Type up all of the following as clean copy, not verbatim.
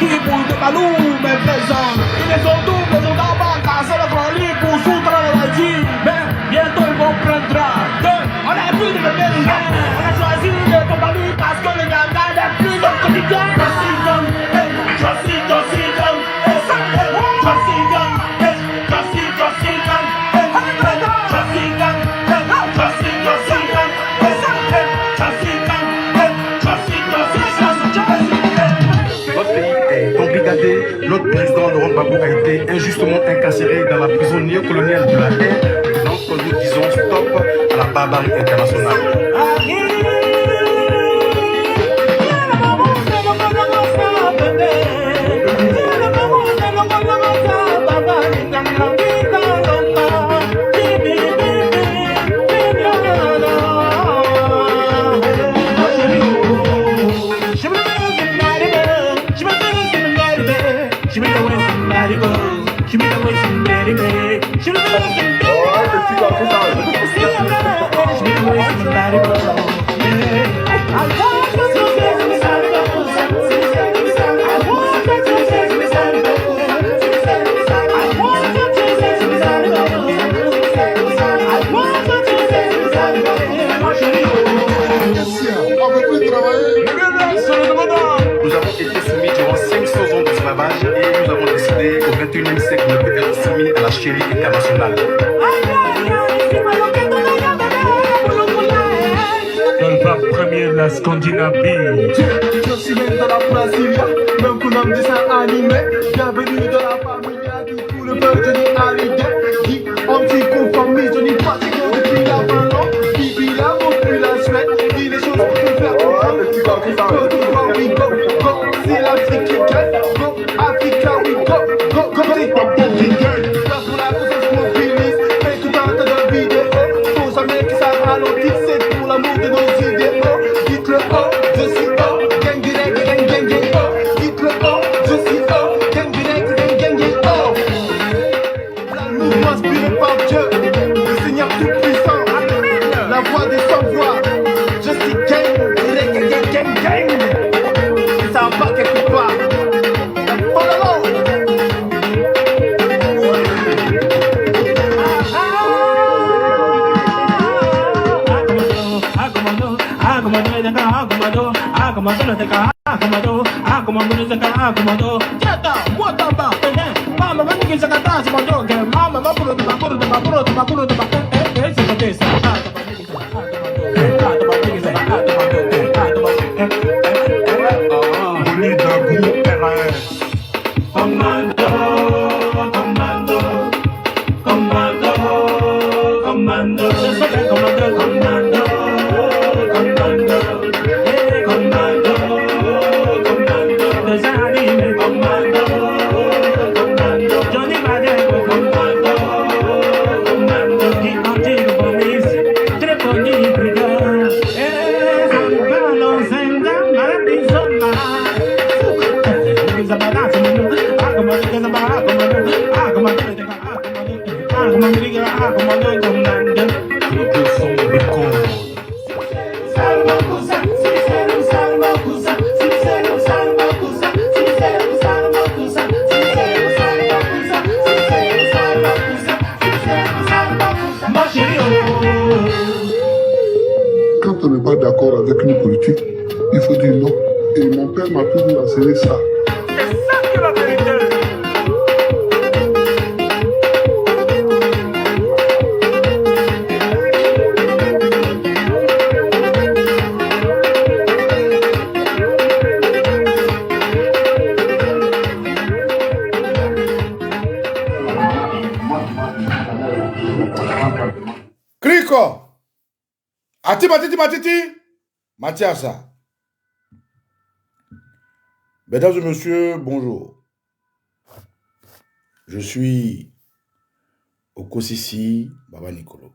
qui pour de balou, mais présent. Ils les ont doubles, ils ont d'abord cassé le grand lit pour foutre la vie. Mais bientôt ils vont prendre deux. On a plus de bébé, on a choisi de combattre parce que les gars n'est plus notre quotidien. Notre président Laurent Gbagbo a été injustement incarcéré dans la prison néocoloniale de la haine. Donc nous disons stop à la barbarie internationale. Nous avons été soumis durant 500 ans d'esclavage et nous avons décidé au 21e siècle de être soumis à la chérie internationale. Dans le pape premier de la Scandinavie. Je suis né dans la Brasilia, même qu'on a me dit ça animé. Bienvenue dans la famille, du coup le peuple Johnny Hallyday. Anti-conformiste, Johnny pratique depuis la Finlande. Bibi la plus la Suède, dit les choses qu'on peut faire. Go to where we go, go, c'est l'Afrique qui gagne. Go, Africa we go, go, go, c'est pas bon qui gagne. Place pour la cause, on se mobilise, fais tout un tas de vidéos. Faut jamais que ça ralentisse, c'est pour l'amour de nos idéaux. Dites-le oh, je suis oh, gang direct, gang gang gang oh. Dites-le oh, je suis oh, gang direct, gang gang gang oh. La mouvement inspiré par Dieu, le Seigneur tout-puissant, la voix des sans-voix. Je suis gang direct, gang gang gang. Ça part quelque part. Follow. Quand on n'est pas d'accord avec une politique, il faut dire non. Et mon père m'a toujours enseigné ça. C'est ça qui est la vérité. Crico! Ati matiti matiti! Mathiasa. Mesdames et messieurs, bonjour. Je suis Okosisi Baba Nicolo.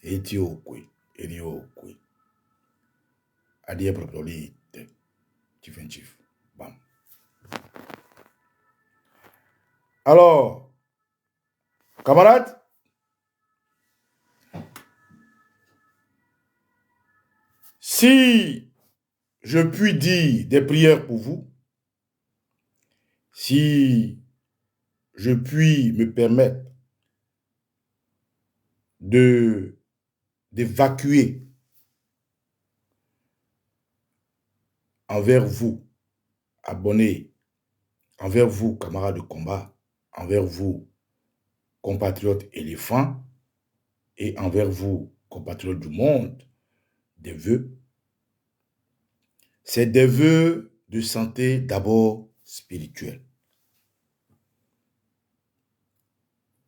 Etio Okwe. Elio Okwe. Adie Propoli. Chief and Chief. Bam. Alors, camarades, si je puis dire des prières pour vous, si je puis me permettre d'évacuer envers vous, abonnés, envers vous, camarades de combat, envers vous, compatriotes éléphants, et envers vous, compatriotes du monde, des vœux. C'est des vœux de santé d'abord spirituelle.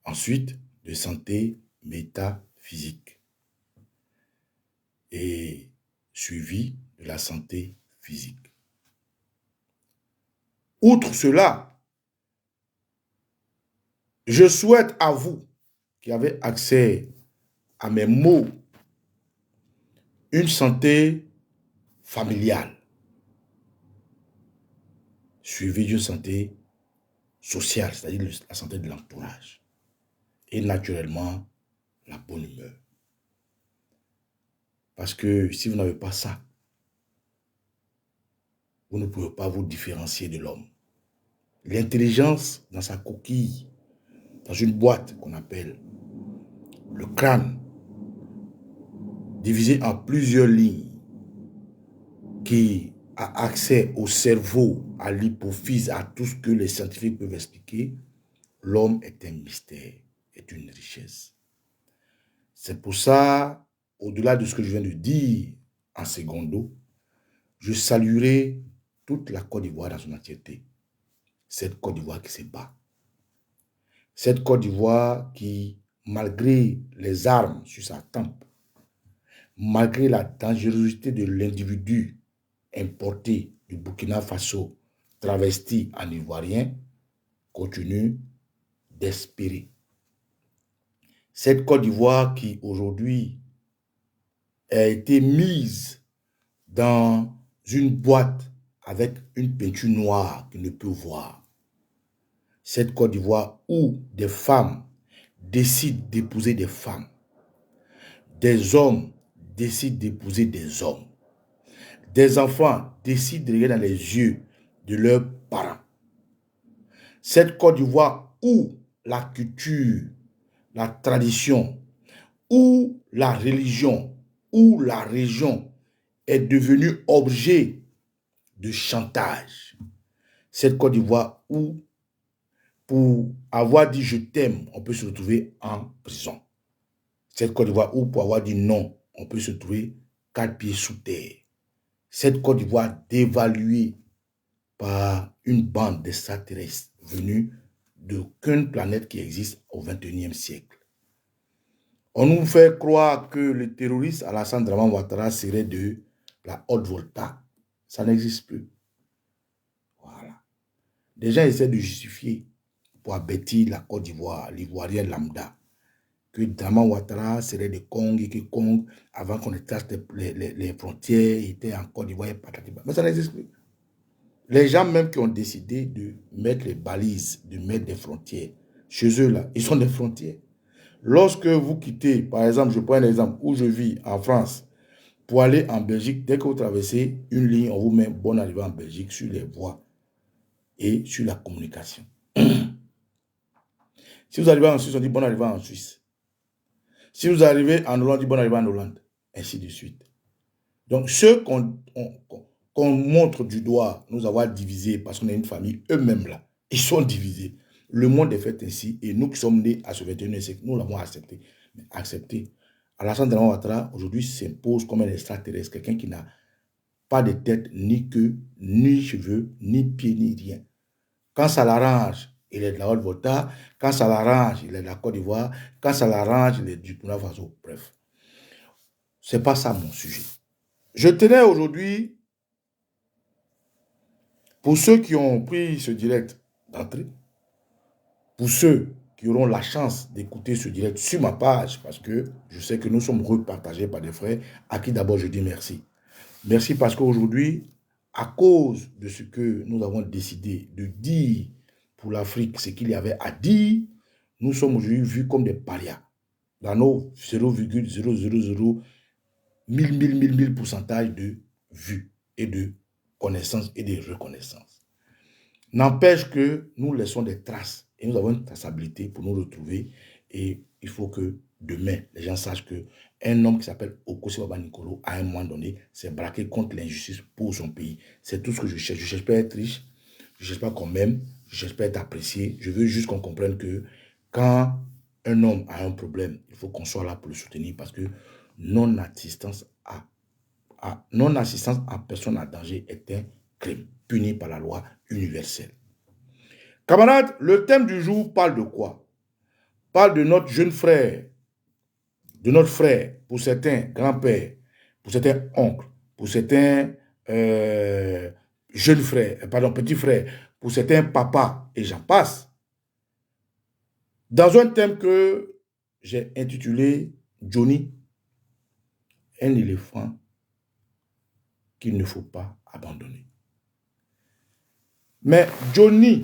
Ensuite, de santé métaphysique. Et suivi de la santé physique. Outre cela, je souhaite à vous qui avez accès à mes mots une santé familiale, suivie d'une santé sociale, c'est-à-dire la santé de l'entourage, et naturellement la bonne humeur. Parce que si vous n'avez pas ça, vous ne pouvez pas vous différencier de l'homme. L'intelligence dans sa coquille, dans une boîte qu'on appelle le crâne, divisé en plusieurs lignes, qui a accès au cerveau, à l'hypophyse, à tout ce que les scientifiques peuvent expliquer, l'homme est un mystère, est une richesse. C'est pour ça, au-delà de ce que je viens de dire en secondo, je saluerai toute la Côte d'Ivoire dans son entièreté. Cette Côte d'Ivoire qui se bat. Cette Côte d'Ivoire qui, malgré les armes sur sa tempe, malgré la dangerosité de l'individu importé du Burkina Faso, travesti en ivoirien, continue d'espérer. Cette Côte d'Ivoire qui aujourd'hui a été mise dans une boîte avec une peinture noire qui ne peut voir. Cette Côte d'Ivoire où des femmes décident d'épouser des femmes, des hommes décident d'épouser des hommes, des enfants décident de regarder dans les yeux de leurs parents. Cette Côte d'Ivoire où la culture, la tradition, où la religion, où la région est devenue objet de chantage. Cette Côte d'Ivoire où, pour avoir dit je t'aime, on peut se retrouver en prison. Cette Côte d'Ivoire où, pour avoir dit non, on peut se trouver 4 pieds sous terre. Cette Côte d'Ivoire dévaluée par une bande d'extraterrestres venus d'aucune planète qui existe au XXIe siècle. On nous fait croire que le terroriste Alassane Dramane Ouattara serait de la haute volta. Ça n'existe plus. Voilà. Des gens essaient de justifier pour abêtir la Côte d'Ivoire, l'Ivoirien lambda, que Dramane Ouattara serait de Kong et que Kong, avant qu'on étache les frontières, était en Côte d'Ivoire et patati. Mais ça n'existe plus. Les gens même qui ont décidé de mettre les balises, de mettre des frontières, chez eux là, ils sont des frontières. Lorsque vous quittez, par exemple, je prends un exemple, où je vis en France, pour aller en Belgique, dès que vous traversez une ligne, on vous met bonne arrivée en Belgique sur les voies et sur la communication. Si vous arrivez en Suisse, on dit bonne arrivée en Suisse. Si vous arrivez en Hollande, on dit bonne arrivée en Hollande, ainsi de suite. Donc, ceux qu'on montre du doigt, nous avoir divisés parce qu'on est une famille, eux-mêmes là, ils sont divisés. Le monde est fait ainsi et nous qui sommes nés à ce 21e siècle, nous l'avons accepté. Mais accepté. Alassane Dramane Ouattara, aujourd'hui, s'impose comme un extraterrestre, quelqu'un qui n'a pas de tête, ni queue, ni cheveux, ni pieds, ni rien. Quand ça l'arrange, il est de la Haute-Volta. Quand ça l'arrange, il est de la Côte d'Ivoire. Quand ça l'arrange, il est du Burkina Faso. Bref. Ce n'est pas ça mon sujet. Je tenais aujourd'hui, pour ceux qui ont pris ce direct d'entrée, pour ceux qui auront la chance d'écouter ce direct sur ma page, parce que je sais que nous sommes repartagés par des frères, à qui d'abord je dis merci. Merci parce qu'aujourd'hui, à cause de ce que nous avons décidé de dire pour l'Afrique, ce qu'il y avait à dire, nous sommes aujourd'hui vus comme des parias. Dans nos 0,000 1000% de vues et de connaissances et de reconnaissances. N'empêche que nous laissons des traces et nous avons une traçabilité pour nous retrouver. Et il faut que demain, les gens sachent que un homme qui s'appelle Okosi Baba Nicolo, à un moment donné, s'est braqué contre l'injustice pour son pays. C'est tout ce que je cherche. Je ne cherche pas à être riche, je ne cherche pas qu'on m'aime, je ne cherche pas à être apprécié. Je veux juste qu'on comprenne que quand un homme a un problème, il faut qu'on soit là pour le soutenir parce que non-assistance à personne en danger est un crime puni par la loi universelle. Camarades, le thème du jour parle de quoi? Parle de notre jeune frère, de notre frère, pour certains grands-pères, pour certains oncles, pour certains jeunes frères, pardon, petits frères, pour certains papas, et j'en passe. Dans un thème que j'ai intitulé Johnny, un éléphant qu'il ne faut pas abandonner. Mais Johnny,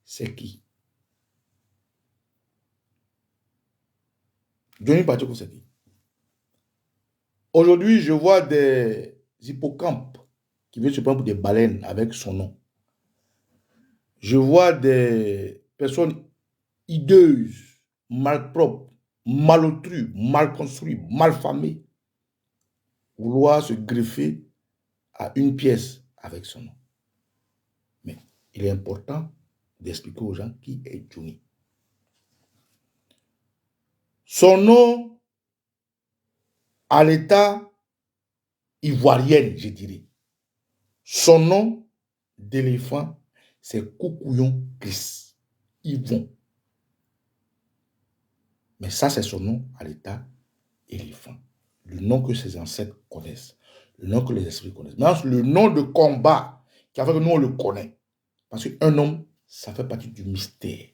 c'est qui? Johnny Pacheco, c'est qui? Aujourd'hui, je vois des hippocampes qui veulent se prendre pour des baleines avec son nom. Je vois des personnes hideuses, malpropres, malotrues, mal construites, mal famées, vouloir se greffer à une pièce avec son nom. Mais il est important d'expliquer aux gens qui est Johnny. Son nom à l'état ivoirienne, je dirais. Son nom d'éléphant, c'est Koukouyon Chris, Yvon. Mais ça, c'est son nom à l'état éléphant. Le nom que ses ancêtres connaissent. Le nom que les esprits connaissent. Maintenant, le nom de combat, qui a fait que nous, on le connaît. Parce qu'un homme, ça fait partie du mystère.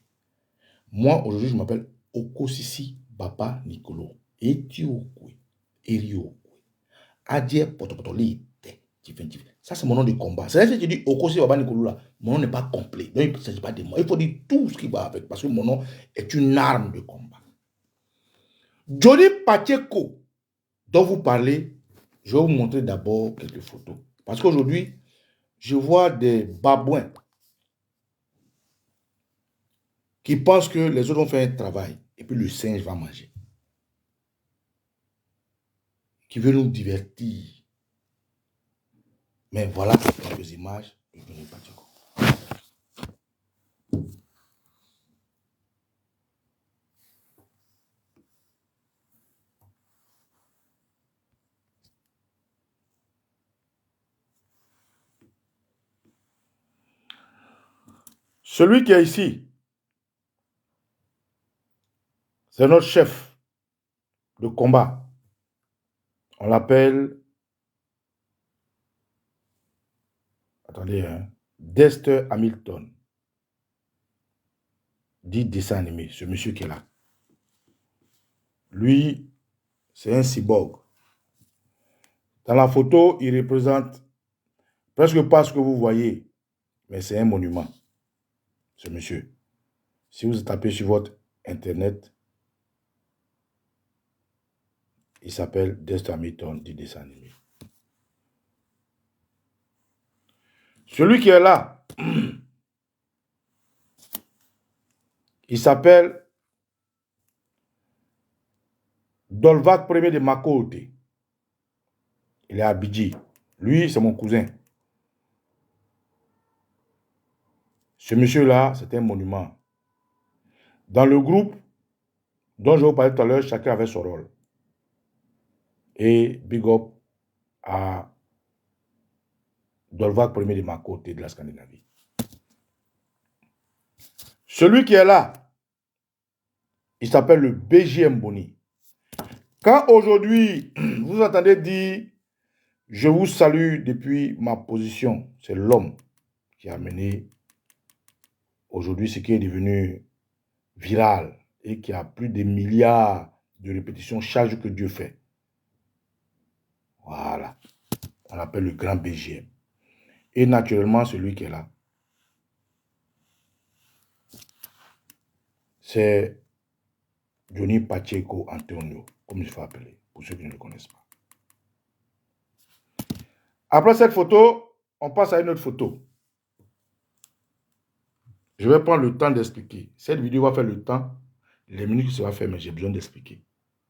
Moi, aujourd'hui, je m'appelle Okosisi Baba Nicolo. Etiokwe, Eriokwe, Adie Potopotoli. Ça, c'est mon nom de combat. C'est là que je dis Okosisi Baba Nicolo là. Mon nom n'est pas complet. Donc, il ne s'agit pas de moi. Il faut dire tout ce qui va avec. Parce que mon nom est une arme de combat. Johnny Pacheco, dont vous parlez, je vais vous montrer d'abord quelques photos. Parce qu'aujourd'hui, je vois des babouins qui pensent que les autres ont fait un travail et puis le singe va manger. Qui veut nous divertir. Mais voilà quelques images de Johnny Pacheco. Celui qui est ici, c'est notre chef de combat. On l'appelle, attendez, Dexter Hamilton, dit dessin animé, ce monsieur qui est là. Lui, c'est un cyborg. Dans la photo, il représente presque pas ce que vous voyez, mais c'est un monument, ce monsieur. Si vous tapez sur votre internet, il s'appelle Dexter Hamilton, dit dessin animé. Celui qui est là, il s'appelle Dolvac Ier de Makote. Il est à Bidji. Lui, c'est mon cousin. Ce monsieur-là, c'est un monument. Dans le groupe dont je vous parlais tout à l'heure, chacun avait son rôle. Et big up à Dolvac Ier de Makote de la Scandinavie. Celui qui est là, il s'appelle le BJM Boni. Quand aujourd'hui, vous entendez dire « Je vous salue depuis ma position », c'est l'homme qui a mené aujourd'hui ce qui est devenu viral et qui a plus de milliards de répétitions chaque jour que Dieu fait. Voilà. On l'appelle le grand BJM. Et naturellement, celui qui est là, c'est Johnny Pacheco Antonio, comme il faut appeler, pour ceux qui ne le connaissent pas. Après cette photo, on passe à une autre photo. Je vais prendre le temps d'expliquer. Cette vidéo va faire le temps, les minutes que ça va faire, mais j'ai besoin d'expliquer.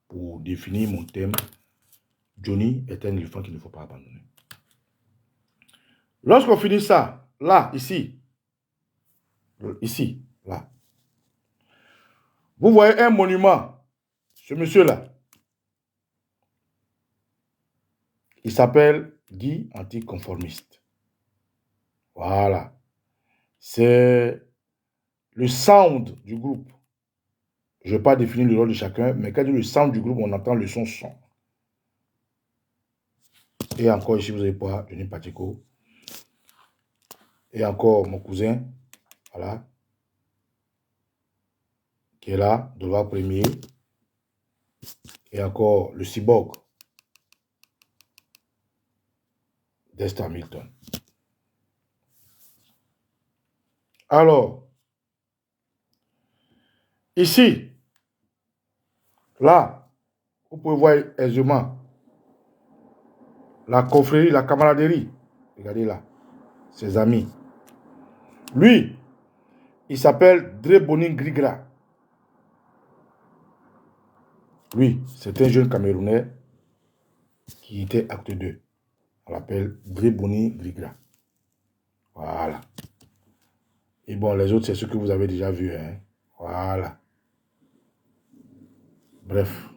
Pour définir mon thème, Johnny est un éléphant qu'il ne faut pas abandonner. Lorsqu'on finit ça, là, ici, là, vous voyez un monument, ce monsieur-là, il s'appelle Guy Anticonformiste. Voilà. C'est le sound du groupe. Je ne vais pas définir le rôle de chacun, mais quand je dis le sound du groupe, on entend le son. Et encore ici, vous avez pas Johnny Pacheco. Et encore mon cousin, voilà, qui est là, Dolvar Premier. Et encore le cyborg, Dexter Hamilton. Alors, ici, là, vous pouvez voir aisément la confrérie, la camaraderie. Regardez là, ses amis. Lui, il s'appelle Dre Bonin Grigra. Lui, c'est un jeune Camerounais qui était acte 2. On l'appelle Dre Bonin Grigra. Voilà. Et bon, les autres, c'est ce que vous avez déjà vu. Hein? Voilà. Bref.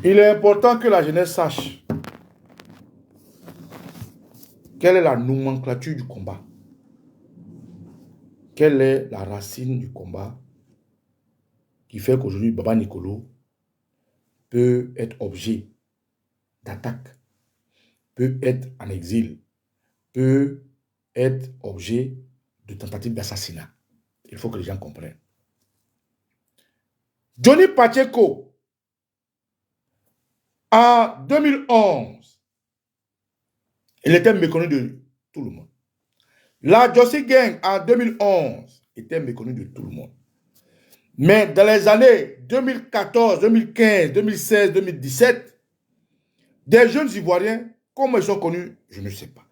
Il est important que la jeunesse sache quelle est la nomenclature du combat. Quelle est la racine du combat qui fait qu'aujourd'hui, Baba Nicolo peut être objet d'attaque, peut être en exil, peut être objet de tentative d'assassinat. Il faut que les gens comprennent. Johnny Pacheco, en 2011, il était méconnu de tout le monde. La Jossi Gang, en 2011, était méconnu de tout le monde. Mais dans les années 2014, 2015, 2016, 2017, des jeunes Ivoiriens, comment ils sont connus, je ne sais pas.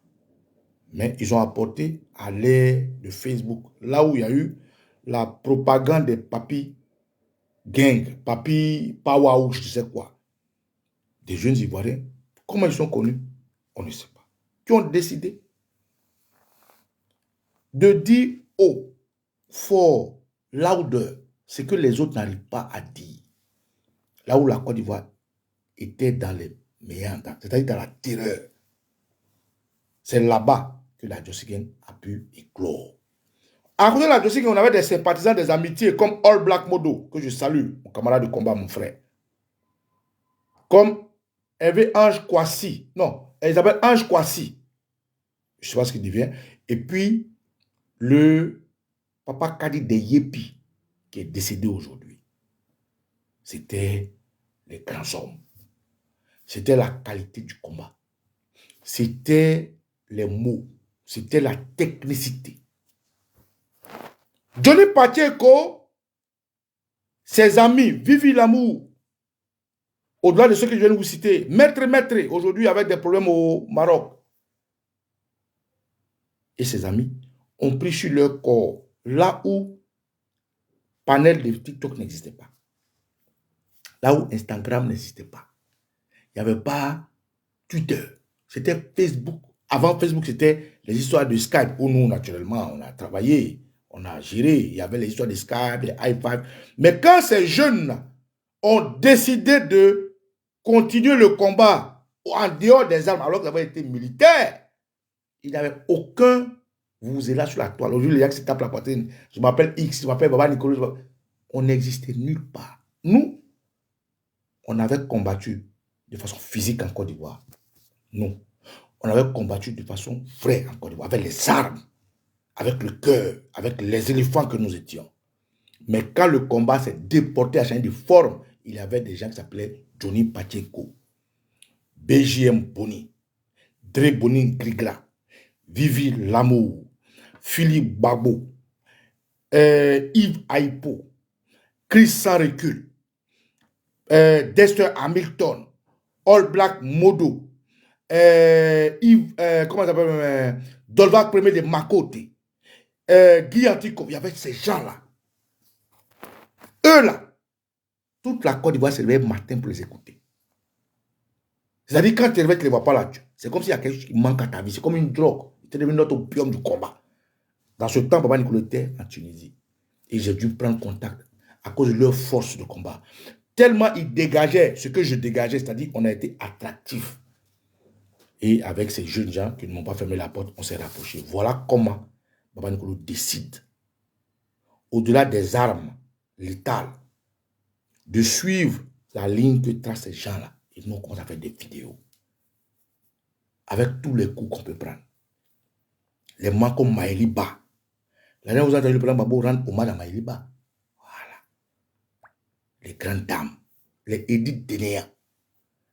Mais ils ont apporté à l'ère de Facebook, là où il y a eu la propagande des papis gang, papis power, je ne sais quoi. Des jeunes Ivoiriens, comment ils sont connus, on ne sait pas. Qui ont décidé de dire haut, fort, louder, ce que les autres n'arrivent pas à dire. Là où la Côte d'Ivoire était dans les méandres, c'est-à-dire dans la terreur. C'est là-bas que la Jossi Gang a pu éclore. À côté de la Jossi Gang, on avait des sympathisants, des amitiés, comme All Black Modo, que je salue, mon camarade de combat, mon frère. Comme Hervé Ange Kwasi. Non, elle s'appelle Ange Kwasi. Je ne sais pas ce qu'il devient. Et puis, le Papa Kadi de Yepi, qui est décédé aujourd'hui. C'était les grands hommes. C'était la qualité du combat. C'était les mots. C'était la technicité. Johnny Pacheco, ses amis, Vivi Lamour, au-delà de ce que je viens de vous citer, Maître, aujourd'hui avec des problèmes au Maroc, et ses amis ont pris sur leur corps là où panel de TikTok n'existait pas, là où Instagram n'existait pas. Il n'y avait pas Twitter, c'était Facebook. Avant Facebook, c'était les histoires de Skype où nous, naturellement, on a travaillé, on a géré. Il y avait les histoires de Skype, les i5. Mais quand ces jeunes ont décidé de continuer le combat en dehors des armes, alors qu'ils avaient été militaires, il n'y avait aucun vous êtes là sur la toile. Aujourd'hui, les gars qui se tapent la poitrine, je m'appelle X, je m'appelle Baba Nicolo. On n'existait nulle part. Nous, on avait combattu de façon physique en Côte d'Ivoire. Nous, on avait combattu de façon vraie en Côte d'Ivoire, avec les armes, avec le cœur, avec les éléphants que nous étions. Mais quand le combat s'est déporté à changer de forme, il y avait des gens qui s'appelaient Johnny Pacheco, BJM Boni, Dre Bonin Grigra, Vivi Lamour, Philippe Babo, Yves Aipo, Chris Sans Recul, Dexter Hamilton, All Black Modo, Yves, comment ça s'appelle, Dolvar Premier de Makote, Guy Antico, il y avait ces gens-là. Eux là, toute la Côte d'Ivoire se réveille matin pour les écouter. C'est-à-dire, quand tu te réveilles, tu ne les vois pas là. C'est comme s'il y a quelque chose qui manque à ta vie. C'est comme une drogue. Tu es devenu notre opium du combat. Dans ce temps, Baba Nicolas était en Tunisie. Et j'ai dû prendre contact à cause de leur force de combat. Tellement ils dégageaient ce que je dégageais, c'est-à-dire on a été attractifs. Et avec ces jeunes gens qui ne m'ont pas fermé la porte, on s'est rapprochés. Voilà comment Baba Nicolas décide, au-delà des armes létales, de suivre la ligne que tracent ces gens-là. Et nous, on commence à faire des vidéos. Avec tous les coups qu'on peut prendre. Les mains comme Maëli Ba. La dernière, vous avez entendu le président Babo rendre hommage à Maëli Ba. Voilà. Les grandes dames. Les Edith Denea.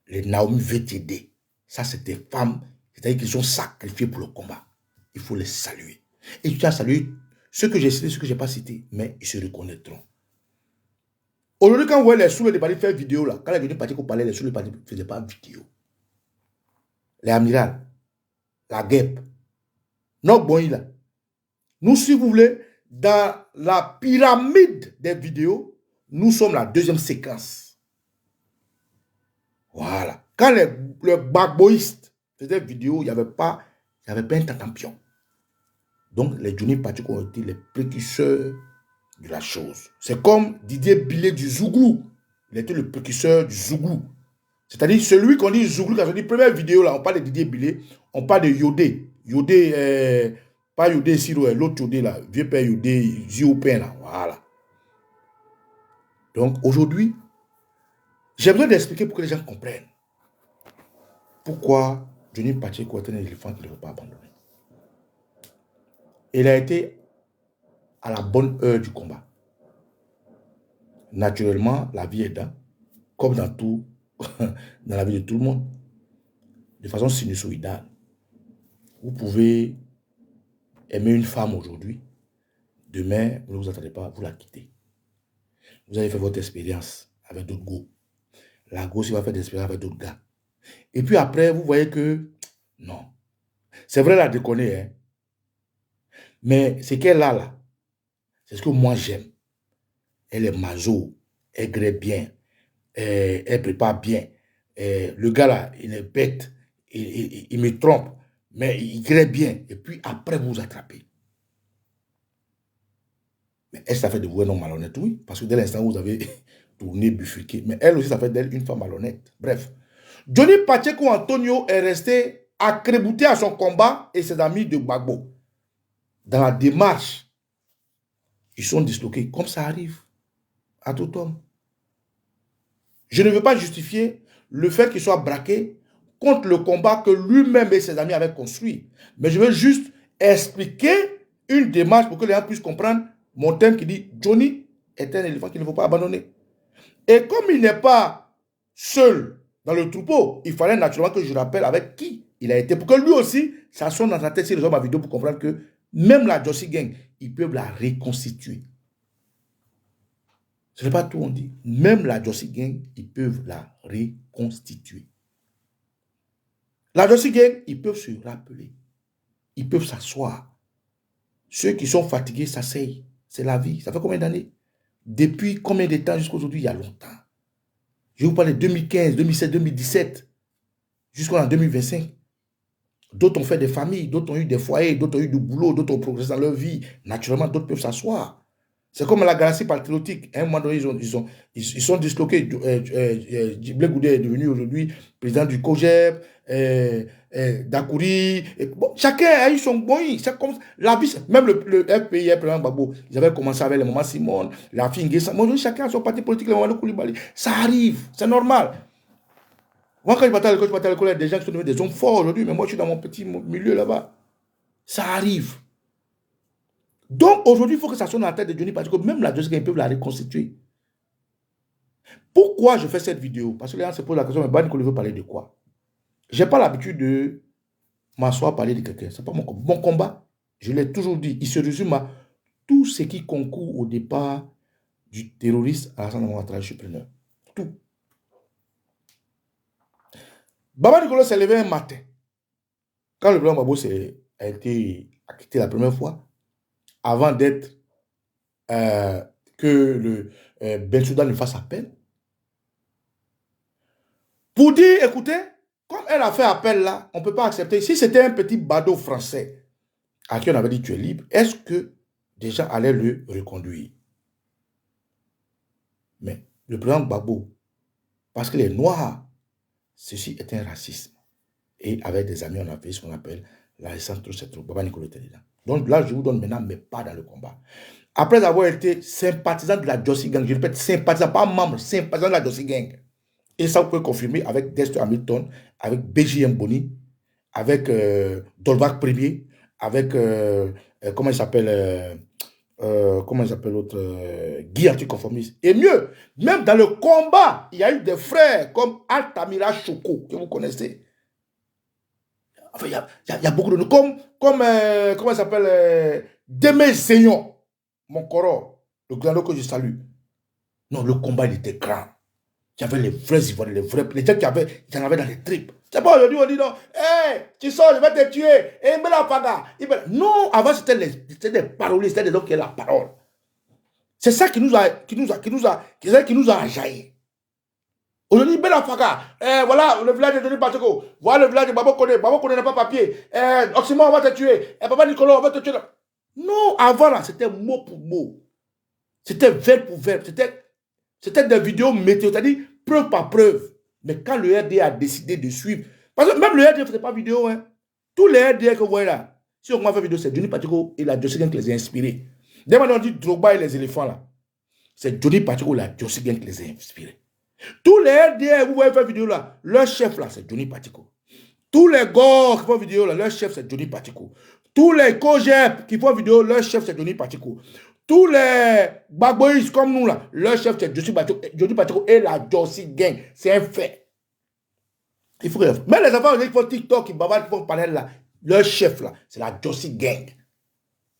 Les Naomi VTD. Ça, c'est des femmes. C'est-à-dire qu'ils sont sacrifiés pour le combat. Il faut les saluer. Et tu as salué ceux que j'ai cités, ceux que je n'ai pas cités. Mais ils se reconnaîtront. Aujourd'hui, quand vous voyez les sous-le de Paris faire vidéo, là, quand les venus partir qu'on parlait, les sous-le de Paris ne faisaient pas vidéo. Les Amiral, la guêpe, notre boy là. Nous, si vous voulez, dans la pyramide des vidéos, nous sommes la deuxième séquence. Voilà. Quand les bagboïstes faisaient vidéo, il n'y avait pas un tatampion. Donc, les Johnny Pacheco ont été les précurseurs de la chose. C'est comme Didier Billet du Zouglou. Il était le précurseur du Zouglou. C'est-à-dire celui qu'on dit Zouglou, quand on dit première vidéo, là, on parle de Didier Billet, on parle de Yodé. Yodé, pas Yodé Siro, l'autre Yodé, là, vieux père Yodé, Ziopin, là, voilà. Donc aujourd'hui, j'ai besoin d'expliquer pour que les gens comprennent pourquoi Johnny Pacheco est un éléphant qui ne veut pas abandonner. Il a été à la bonne heure du combat. Naturellement, la vie est dans, comme dans tout, dans la vie de tout le monde, de façon sinusoïdale. Vous pouvez aimer une femme aujourd'hui, demain, vous ne vous attendez pas, vous la quittez. Vous avez fait votre expérience avec d'autres go. La go, il va faire des expériences avec d'autres gars. Et puis après, vous voyez que, non. C'est vrai, la déconner, hein. Mais ce qu'elle a là, c'est ce que moi j'aime. Elle est maso, elle grée bien, elle prépare bien. Le gars là, il est bête, il me trompe, mais il grée bien. Et puis après, vous vous attrapez. Mais elle, ça fait de vous un homme malhonnête, oui. Parce que dès l'instant où vous avez tourné, bifurqué. Mais elle aussi, ça fait d'elle une femme malhonnête. Bref. Johnny Pacheco Antonio est resté accrébuté à son combat et ses amis de Gbagbo. Dans la démarche, ils sont disloqués. Comme ça arrive à tout homme. Je ne veux pas justifier le fait qu'il soit braqué contre le combat que lui-même et ses amis avaient construit. Mais je veux juste expliquer une démarche pour que les gens puissent comprendre mon thème qui dit Johnny est un éléphant qu'il ne faut pas abandonner. Et comme il n'est pas seul dans le troupeau, il fallait naturellement que je rappelle avec qui il a été. Pour que lui aussi, ça sonne dans sa tête si les hommes à vidéo pour comprendre que même la Jossi Gang, ils peuvent la reconstituer. Ce n'est pas tout, on dit. Même la Jossi Gang, ils peuvent la reconstituer. La Jossi Gang, ils peuvent se rappeler. Ils peuvent s'asseoir. Ceux qui sont fatigués s'asseyent. C'est la vie. Ça fait combien d'années? Depuis combien de temps jusqu'à aujourd'hui? Il y a longtemps. Je vous parle de 2015, 2016, 2017, jusqu'en 2025. D'autres ont fait des familles, d'autres ont eu des foyers, d'autres ont eu du boulot, d'autres ont progressé dans leur vie. Naturellement, d'autres peuvent s'asseoir. C'est comme la galaxie patriotique. À un moment donné, ils sont disloqués. Blé Goudé est devenu aujourd'hui président du COGEP, Dakouri. Bon, chacun a eu son bon. C'est comme la vie. Même le FPI, président Babo, ils avaient commencé avec les mamans Simone, la fille Nguessa. Aujourd'hui, chacun a son parti politique, les mamans Koulibaly. Ça arrive, c'est normal. Moi, quand je partais à l'école, il y a des gens qui sont devenus des hommes forts aujourd'hui, mais moi, je suis dans mon petit milieu là-bas. Ça arrive. Donc, aujourd'hui, il faut que ça sonne dans la tête de Johnny Pacheco. Même la Jossi Gang, ils peuvent la reconstituer. Pourquoi je fais cette vidéo? Parce que les gens se posent la question, mais Baba Nicolas veut parler de quoi? Je n'ai pas l'habitude de m'asseoir parler de quelqu'un. Ce n'est pas mon combat. Mon combat, je l'ai toujours dit, il se résume à tout ce qui concourt au départ du terroriste Alassane Ouattara, entrepreneur. Tout. Baba Nicolas s'est levé un matin. Quand le président Babo a été acquitté la première fois, avant d'être que le Bensouda ne fasse appel. Pour dire, écoutez, comme elle a fait appel là, on ne peut pas accepter. Si c'était un petit badaud français à qui on avait dit tu es libre, est-ce que des gens allaient le reconduire? Mais le président Gbagbo, parce qu'il est noir, ceci est un racisme. Et avec des amis, on a fait ce qu'on appelle la résistance trop. Baba Nicolas était dedans. Donc là, je vous donne maintenant, mais pas dans le combat. Après avoir été sympathisant de la Jossi Gang, je répète, sympathisant, pas membre, sympathisant de la Jossi Gang. Et ça, vous pouvez confirmer avec Dexter Hamilton, avec BJM Boni, avec Dolbach Premier, avec, comment il s'appelle l'autre, Guy anticonformiste. Et mieux, même dans le combat, il y a eu des frères comme Altamira Choko, que vous connaissez. Enfin, il y a beaucoup de noms. Comme comment il s'appelle Demé Seignon, mon coro, le grand que je salue. Non, le combat, il était grand. Il y avait les vrais Ivoiriens, les gens qui avaient, il y en avait dans les tripes. C'est pas aujourd'hui, on dit non, hey, tu sors, je vais te tuer, et il me la paga. Non, avant, c'était des parolistes, c'était des hommes qui avaient la parole. C'est ça qui nous a ajaillé. Aujourd'hui, Bela Faga, voilà le village de Denis Pateko, voilà le village de Babo Kone n'a pas papier, Oxymore, on va te tuer, Papa Nicolas, on va te tuer. Non, avant là, c'était mot pour mot. C'était verbe pour verbe. C'était des vidéos météo, c'est-à-dire preuve par preuve. Mais quand le RD a décidé de suivre, parce que même le RD ne faisait pas vidéo, hein. Tous les RD que vous voyez là, si on va faire vidéo, c'est Johnny Pateko et la Jossi Gang qui les a inspirés. Dès maintenant, on dit Drogba et les éléphants là. C'est Johnny Pateko et la Jossi Gang qui les a inspirés. Tous les RD, vous voyez faire vidéo là, leur chef là, c'est Johnny Pateko. Tous les gars qui font vidéo là, leur chef c'est Johnny Pateko. Tous les Kojep qui font vidéo, leur chef c'est Johnny Pateko. Tous les Bagboïs comme nous là, leur chef c'est Johnny Pateko et la Jossi Gang. C'est un fait. Il faut que... Même les enfants qui font TikTok, qui bavardent, qui font panel là, leur chef là, c'est la Jossi Gang.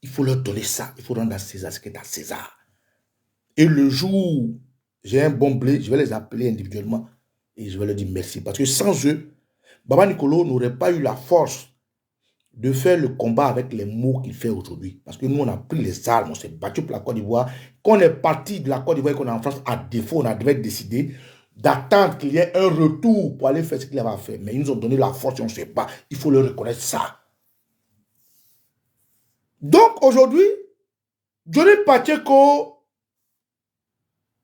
Il faut leur donner ça. Il faut rendre à César ce qui est à César. Et le jour où j'ai un bon blé, je vais les appeler individuellement et je vais leur dire merci. Parce que sans eux, Baba Nicolas n'aurait pas eu la force de faire le combat avec les mots qu'il fait aujourd'hui. Parce que nous, on a pris les armes, on s'est battu pour la Côte d'Ivoire. Quand on est parti de la Côte d'Ivoire et qu'on est en France, à défaut, on avait décidé d'attendre qu'il y ait un retour pour aller faire ce qu'il avait à faire. Mais ils nous ont donné la force et on ne sait pas. Il faut leur reconnaître ça. Donc, aujourd'hui, Johnny Pateko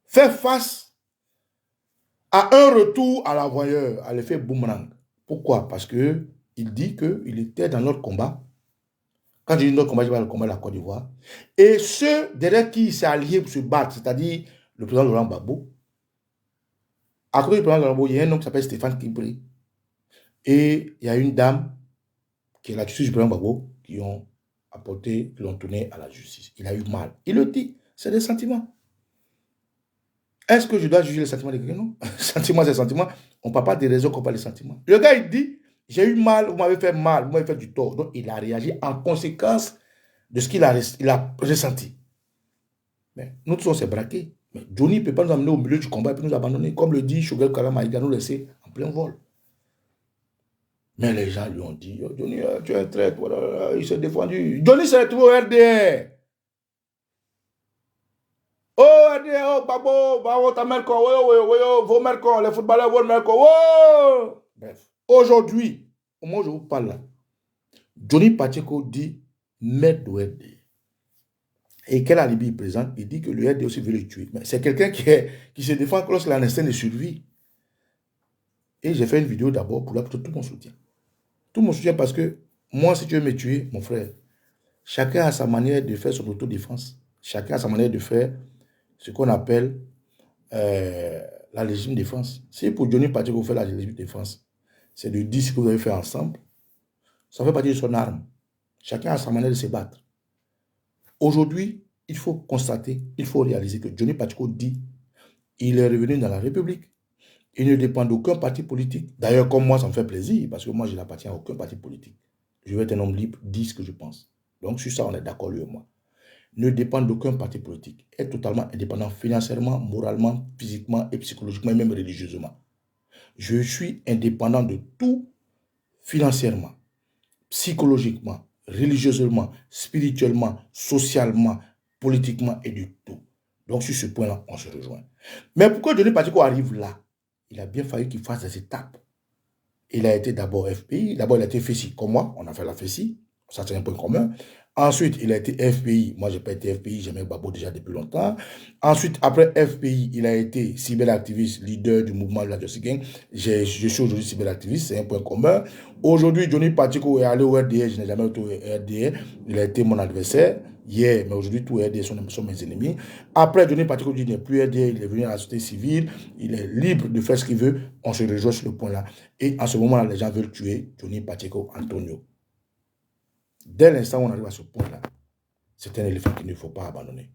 fait face à un retour à la voyeur, à l'effet boomerang. Pourquoi? Parce que il dit qu'il était dans notre combat. Quand je dis notre combat, je parle du combat de la Côte d'Ivoire. Et ceux derrière qui s'est allié pour se battre, c'est-à-dire le président Laurent Gbagbo. À côté du président Laurent Gbagbo, il y a un homme qui s'appelle Stéphane Kibré. Et il y a une dame qui est la justice du président Gbagbo qui l'ont tourné à la justice. Il a eu mal. Il le dit, c'est des sentiments. Est-ce que je dois juger les sentiments de quelqu'un? Non. Sentiments, c'est sentiments. On ne parle pas des raisons qu'on parle des sentiments. Le gars, il dit, j'ai eu mal, vous m'avez fait mal, vous m'avez fait du tort. Donc, il a réagi en conséquence de ce qu'il a ressenti. Mais nous tous, on s'est braqués. Mais Johnny ne peut pas nous amener au milieu du combat et puis nous abandonner. Comme le dit Shogel Kalama, il va nous laisser en plein vol. Mais les gens lui ont dit, oh, Johnny, tu es un traître, voilà, il s'est défendu. Johnny s'est retrouvé au RDR. Oh, RDR, oh, Babo, ta mère, vos mères, les footballeurs, vos mères, oh. Bref. Aujourd'hui, au moment où je vous parle là, Johnny Pateko dit maître de RD. Et quel alibi il présente? Il dit que le RD aussi veut le tuer. Mais c'est quelqu'un qui se défend lorsqu'il a un instinct de survie. Et j'ai fait une vidéo d'abord pour tout mon soutien. Tout mon soutien parce que moi, si tu veux me tuer, mon frère, chacun a sa manière de faire son autodéfense. Chacun a sa manière de faire ce qu'on appelle la légitime défense. Si pour Johnny Pateko fait la légitime défense, c'est de dire ce que vous avez fait ensemble, ça fait partie de son arme. Chacun a sa manière de se battre. Aujourd'hui, il faut constater, il faut réaliser que Johnny Pateko dit il est revenu dans la République. Il ne dépend d'aucun parti politique. D'ailleurs, comme moi, ça me fait plaisir, parce que moi, je n'appartiens à aucun parti politique. Je veux être un homme libre, dire ce que je pense. Donc, sur ça, on est d'accord, lui et moi. Ne dépend d'aucun parti politique. Est totalement indépendant financièrement, moralement, physiquement et psychologiquement, et même religieusement. Je suis indépendant de tout financièrement, psychologiquement, religieusement, spirituellement, socialement, politiquement et du tout. Donc, sur ce point-là, on se rejoint. Mais pourquoi Johnny Pacheco arrive là? Il a bien fallu qu'il fasse des étapes. Il a été d'abord FPI, d'abord il a été FECI, comme moi, on a fait la FECI, ça c'est un point commun. Ensuite, il a été FPI, moi je n'ai pas été FPI, j'aimais Babo déjà depuis longtemps. Ensuite, après FPI, il a été cyberactiviste, leader du mouvement de la Justice Gang. Je suis aujourd'hui cyberactiviste, c'est un point commun. Aujourd'hui, Johnny Pacheco est allé au RDR, je n'ai jamais été au RDR, il a été mon adversaire hier, mais aujourd'hui, tous les RDR sont mes ennemis. Après, Johnny Pacheco dit qu'il n'est plus RDR, il est venu à la société civile, il est libre de faire ce qu'il veut, on se rejoint sur le point là. Et en ce moment-là, les gens veulent tuer Johnny Pacheco Antonio. Dès l'instant où on arrive à ce point-là, c'est un éléphant qu'il ne faut pas abandonner.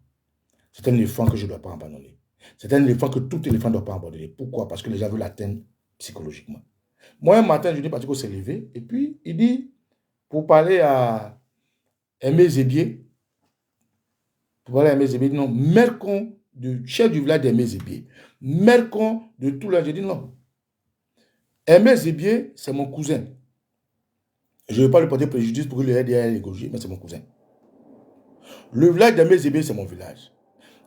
C'est un éléphant que je ne dois pas abandonner. C'est un éléphant que tout éléphant ne doit pas abandonner. Pourquoi? Parce que les gens veulent l'atteindre psychologiquement. Moi, un matin, Johnny Pacheco s'est levé et puis il dit, pour parler à Aimé Zébier, non, Mercon, du chef du village d'Aimé Zébier, Mercon de tout le... J'ai dit non. Aimé Zébier, c'est mon cousin. Je ne vais pas lui porter préjudice pour que le RDR est égorgé, mais c'est mon cousin. Le village d'Aimé Zébier, c'est mon village.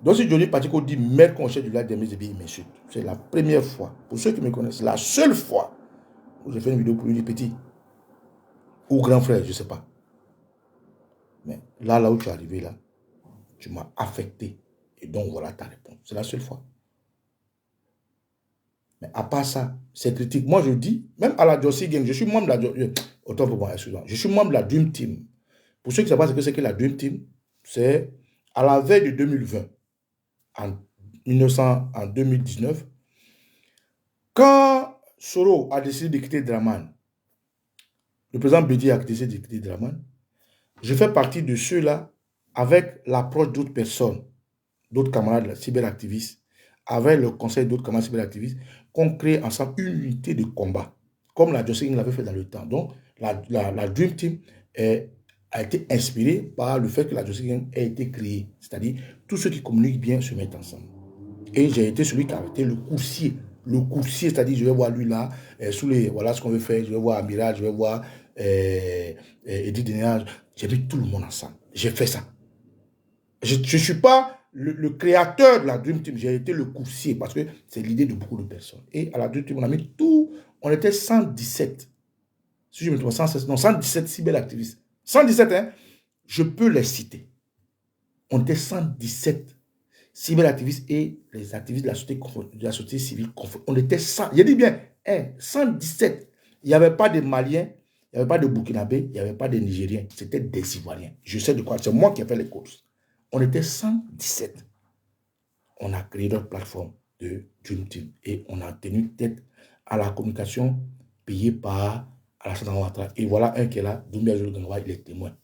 Donc si Johnny Pacheco dit Mercon, chef du village d'Aimé Zébier, il m'insulte. C'est la première fois, pour ceux qui me connaissent, la seule fois où j'ai fait une vidéo pour lui, petit. Ou grand frère, je ne sais pas. Mais là où tu es arrivé, là, tu m'as affecté. Et donc, voilà ta réponse. C'est la seule fois. Mais à part ça, c'est critique. Moi, je dis, même à la Justice Gang, je suis membre de la... Autant pour moi, excusez-moi. Je suis membre de la Dream Team. Pour ceux qui ne savent pas ce que c'est que la Dream Team, c'est à la veille de 2020, en 2019, quand Soro a décidé de quitter Draman, le président Bédi a décidé de quitter Draman, je fais partie de ceux-là avec l'approche d'autres personnes, d'autres camarades cyberactivistes, avec le conseil d'autres camarades cyberactivistes, qu'on crée ensemble une unité de combat, comme la Justice Gang l'avait fait dans le temps. Donc, la Dream Team a été inspirée par le fait que la Justice Gang a été créée. C'est-à-dire, tous ceux qui communiquent bien se mettent ensemble. Et j'ai été celui qui a été le coursier. Le coursier, c'est-à-dire, je vais voir lui là, sous les, voilà ce qu'on veut faire, je vais voir Amiral, je vais voir Edith Dénéage. J'ai mis tout le monde ensemble. J'ai fait ça. Je ne suis pas le créateur de la Dream Team, j'ai été le coursier parce que c'est l'idée de beaucoup de personnes. Et à la Dream Team, on a mis tout, on était 117. Si je me trompe, 117 cyberactivistes. 117, hein, je peux les citer. On était 117 cyberactivistes et les activistes de la société civile. On était 100. J'ai dit bien, 117. Il n'y avait pas de Maliens, il n'y avait pas de Burkinabés, il n'y avait pas de Nigériens. C'était des Ivoiriens. Je sais de quoi. C'est moi qui ai fait les courses. On était 117. On a créé notre plateforme de Dream Team et on a tenu tête à la communication payée par Alassane Ouattara. Et voilà un qui est là, Doumbia Jolo Gangwa, il est témoin.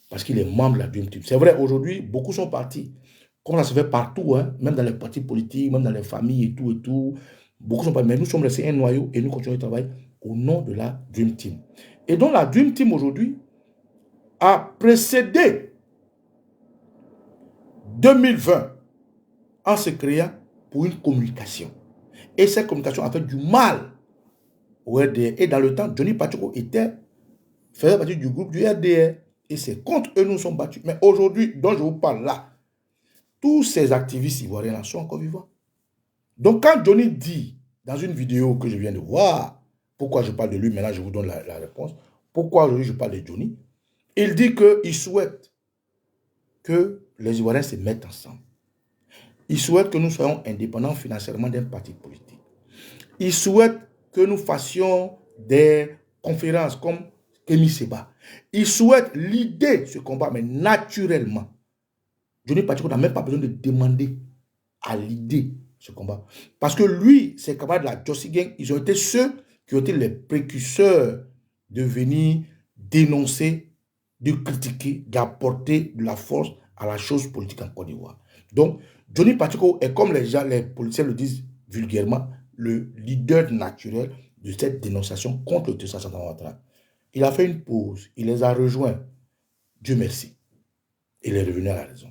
Parce qu'il est membre de la Dream Team. C'est vrai, aujourd'hui, beaucoup sont partis. Comme ça se fait partout, hein, même dans les partis politiques, même dans les familles et tout. Beaucoup sont partis. Mais nous sommes restés un noyau et nous continuons de travailler au nom de la Dream Team. Et donc la Dream Team aujourd'hui a précédé 2020 en se créant pour une communication. Et cette communication a fait du mal au RDR. Et dans le temps, Johnny Pacheco faisait partie du groupe du RDR. Et c'est contre eux nous sommes battus. Mais aujourd'hui, dont je vous parle là, tous ces activistes ivoiriens là sont encore vivants. Donc quand Johnny dit, dans une vidéo que je viens de voir, pourquoi je parle de lui, maintenant je vous donne la réponse, pourquoi aujourd'hui je parle de Johnny, il dit qu'il souhaite que les Ivoiriens se mettent ensemble. Il souhaite que nous soyons indépendants financièrement d'un parti politique. Il souhaite que nous fassions des conférences comme Kémy Seba. Il souhaite l'idée ce combat, mais naturellement. Johnny Pacheco n'a même pas besoin de demander à l'idée ce combat. Parce que lui, ses camarades de la Justice Gang, ils ont été ceux qui ont été les précurseurs de venir dénoncer, de critiquer, d'apporter de la force à la chose politique en Côte d'Ivoire. Donc, Johnny Pacheco est, comme les policiers le disent vulgairement, le leader naturel de cette dénonciation contre le Tessa Alassane Ouattara. Il a fait une pause, il les a rejoints. Dieu merci. Il est revenu à la raison.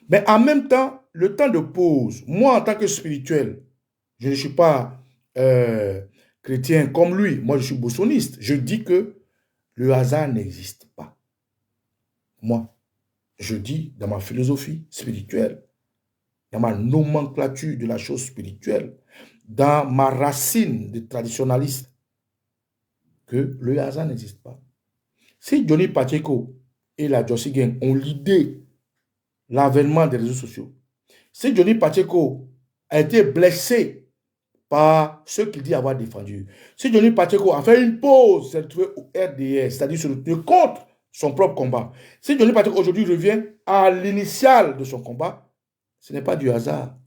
Mais en même temps, le temps de pause, moi en tant que spirituel, je ne suis pas chrétien comme lui, moi je suis bossoniste. Je dis que le hasard n'existe pas. Moi, je dis dans ma philosophie spirituelle, dans ma nomenclature de la chose spirituelle, dans ma racine de traditionnaliste, que le hasard n'existe pas. Si Johnny Pacheco et la Jossy Gang ont l'idée, l'avènement des réseaux sociaux, si Johnny Pacheco a été blessé par ceux qu'il dit avoir défendu, si Johnny Pacheco a fait une pause, s'est retrouvé au RDS, c'est-à-dire se retrouver contre son propre combat, si Johnny Pacheco aujourd'hui revient à l'initiale de son combat, ce n'est pas du hasard,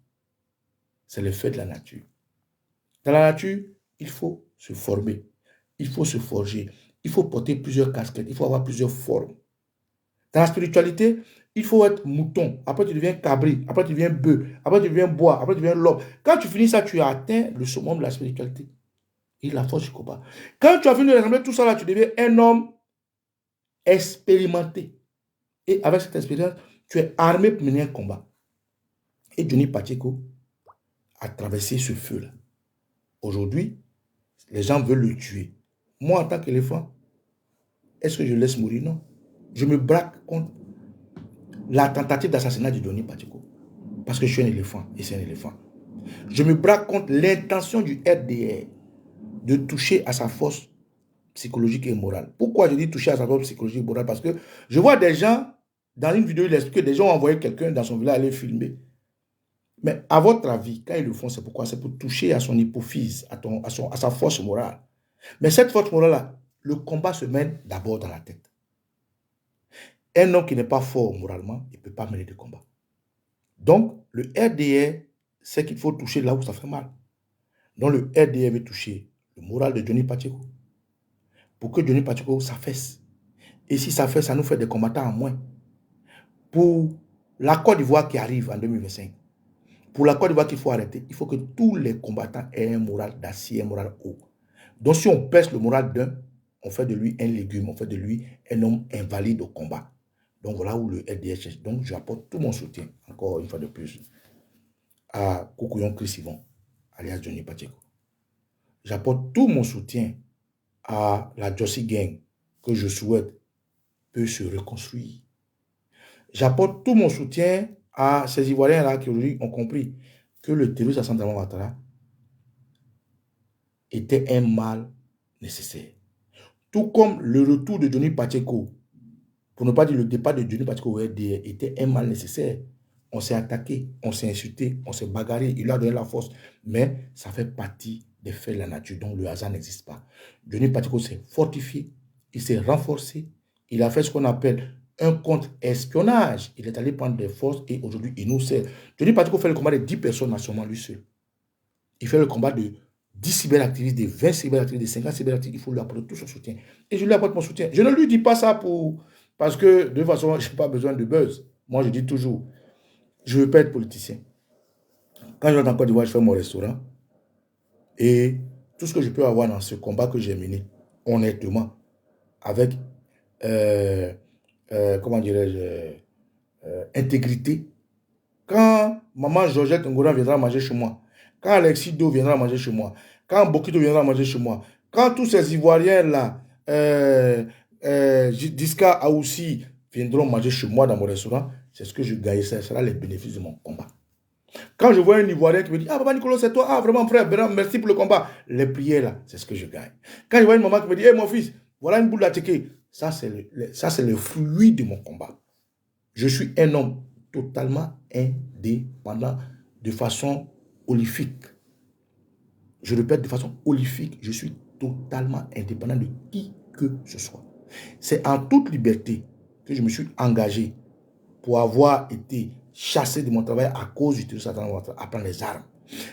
c'est le fait de la nature. Dans la nature, il faut se former, il faut se forger, il faut porter plusieurs casquettes, il faut avoir plusieurs formes. Dans la spiritualité, il faut être mouton, après tu deviens cabri, après tu deviens bœuf, après tu deviens bois, après tu deviens l'homme. Quand tu finis ça, tu as atteint le summum de la spiritualité et la force du combat. Quand tu as fini de rassembler tout ça là, tu deviens un homme expérimenté. Et avec cette expérience, tu es armé pour mener un combat. Et Johnny Pacheco a traversé ce feu-là. Aujourd'hui, les gens veulent le tuer. Moi, en tant qu'éléphant, est-ce que je laisse mourir? Non. Je me braque contre la tentative d'assassinat de Johnny Pacheco. Parce que je suis un éléphant et c'est un éléphant. Je me braque contre l'intention du RDR de toucher à sa force psychologique et morale. Pourquoi je dis toucher à sa force psychologique et morale? Parce que je vois des gens, dans une vidéo, il explique que des gens ont envoyé quelqu'un dans son village aller filmer. Mais à votre avis, quand ils le font, c'est pourquoi? C'est pour toucher à son hypophyse, à sa force morale. Mais cette force morale-là, le combat se mène d'abord dans la tête. Un homme qui n'est pas fort moralement, il ne peut pas mener de combat. Donc, le RDR sait qu'il faut toucher là où ça fait mal. Donc, le RDR veut toucher le moral de Johnny Pacheco. Pour que Johnny Pacheco s'affaisse. Et si ça fait, ça nous fait des combattants en moins. Pour la Côte d'Ivoire qui arrive en 2025, pour la Côte d'Ivoire qu'il faut arrêter, il faut que tous les combattants aient un moral d'acier, un moral haut. Donc, si on pèse le moral d'un, on fait de lui un légume, on fait de lui un homme invalide au combat. Donc, voilà où le RDR cherche. Donc, j'apporte tout mon soutien, encore une fois de plus, à Koukouyon Chris Yvon, alias Johnny Pacheco. J'apporte tout mon soutien à la Jossy Gang, que je souhaite peut se reconstruire. J'apporte tout mon soutien à ces Ivoiriens-là qui aujourd'hui ont compris que le terrorisme à Sandra Ouattara était un mal nécessaire. Tout comme le retour de Johnny Pacheco, pour ne pas dire le départ de Johnny Pacheco au RDR, était un mal nécessaire. On s'est attaqué, on s'est insulté, on s'est bagarré, il a donné la force. Mais ça fait partie des faits de la nature, donc le hasard n'existe pas. Johnny Pacheco s'est fortifié, il s'est renforcé, il a fait ce qu'on appelle un contre-espionnage. Il est allé prendre des forces et aujourd'hui il nous sert. Johnny Pacheco fait le combat de 10 personnes nationalement lui seul. Il fait le combat de 10 cyberactivistes, de 20 cyberactivistes, de 50 cyberactivistes. Il faut lui apporter tout son soutien. Et je lui apporte mon soutien. Je ne lui dis pas ça parce que de toute façon, je n'ai pas besoin de buzz. Moi, je dis toujours, je ne veux pas être politicien. Quand je rentre en Côte d'Ivoire, je fais mon restaurant. Et tout ce que je peux avoir dans ce combat que j'ai mené, honnêtement, avec, comment dirais-je, intégrité. Quand maman Georgette Ngora viendra manger chez moi, quand Alexis Do viendra manger chez moi, quand Bokito viendra manger chez moi, quand tous ces Ivoiriens-là, Diska Aoussi viendront manger chez moi dans mon restaurant, c'est ce que je gagne, ce sera les bénéfices de mon combat. Quand je vois un Ivoirien qui me dit « Ah, Papa Nicolas, c'est toi, ah, vraiment frère, merci pour le combat », les prières là, c'est ce que je gagne. Quand je vois une maman qui me dit « Hé mon fils, voilà une boule d'attiqué », ça c'est le fruit de mon combat. Je suis un homme totalement indépendant de façon holifique. Je répète, de façon holifique, je suis totalement indépendant de qui que ce soit. C'est en toute liberté que je me suis engagé pour avoir été chassé de mon travail à cause du terrorisme à prendre les armes.